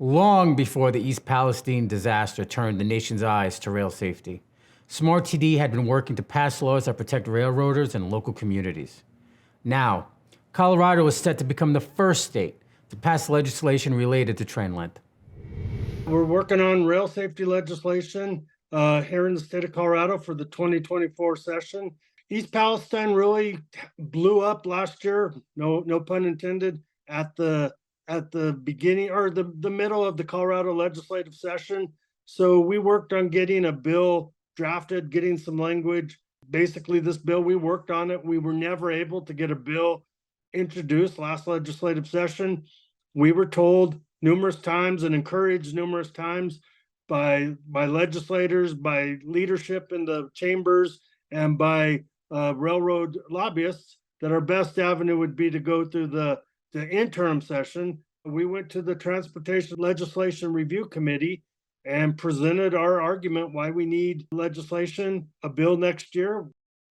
long before the East Palestine disaster turned the nation's eyes to rail safety. Smart TD had been working to pass laws that protect railroaders and local communities. Now, Colorado is set to become the first state to pass legislation related to train length. We're working on rail safety legislation here in the state of Colorado for the 2024 session. East Palestine really blew up last year, no pun intended, at the beginning or the middle of the Colorado legislative session. So we worked on getting a bill drafted, getting some language. Basically, this bill, we worked on it. We were never able to get a bill introduced last legislative session. We were told numerous times and encouraged numerous times by legislators, by leadership in the chambers, and by railroad lobbyists that our best avenue would be to go through the interim session. We went to the Transportation Legislation Review Committee and presented our argument why we need legislation, a bill next year.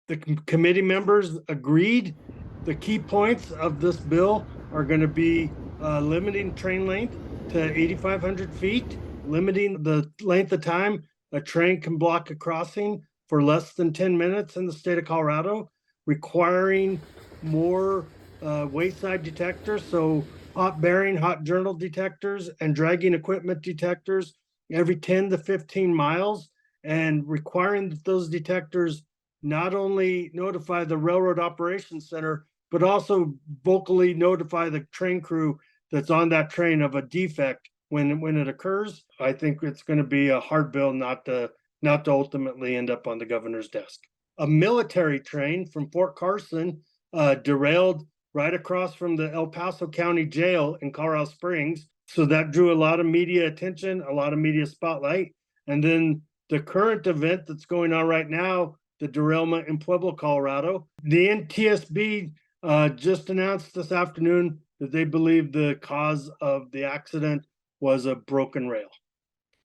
The committee members agreed. The key points of this bill are going to be limiting train length to 8,500 feet, limiting the length of time a train can block a crossing for less than 10 minutes in the state of Colorado, requiring more wayside detectors, so hot bearing, hot journal detectors, and dragging equipment detectors every 10 to 15 miles, and requiring that those detectors not only notify the Railroad Operations Center, but also vocally notify the train crew that's on that train of a defect when it occurs. I think it's going to be a hard bill not to ultimately end up on the governor's desk. A military train from Fort Carson derailed right across from the El Paso County Jail in Colorado Springs. So that drew a lot of media attention, a lot of media spotlight. And then the current event that's going on right now, the derailment in Pueblo, Colorado. The NTSB just announced this afternoon that they believe the cause of the accident was a broken rail.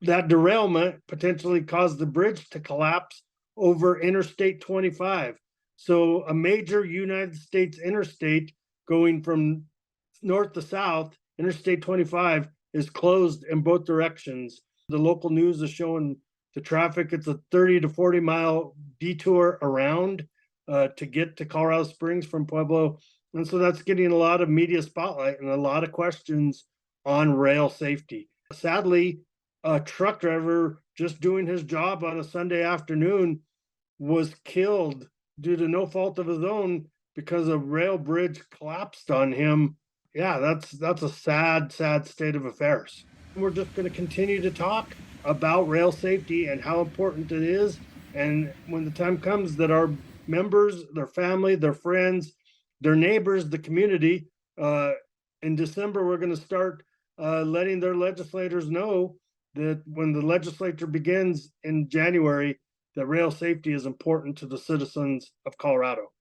That derailment potentially caused the bridge to collapse over Interstate 25. So a major United States interstate going from north to south, Interstate 25, is closed in both directions. The local news is showing the traffic. It's a 30 to 40 mile detour around to get to Colorado Springs from Pueblo. And so that's getting a lot of media spotlight and a lot of questions on rail safety. Sadly, a truck driver just doing his job on a Sunday afternoon was killed due to no fault of his own because a rail bridge collapsed on him. Yeah, that's a sad state of affairs. We're just going to continue to talk about rail safety and how important it is. And when the time comes that our members, their family, their friends, their neighbors, the community, in December, we're going to start letting their legislators know that when the legislature begins in January, that rail safety is important to the citizens of Colorado.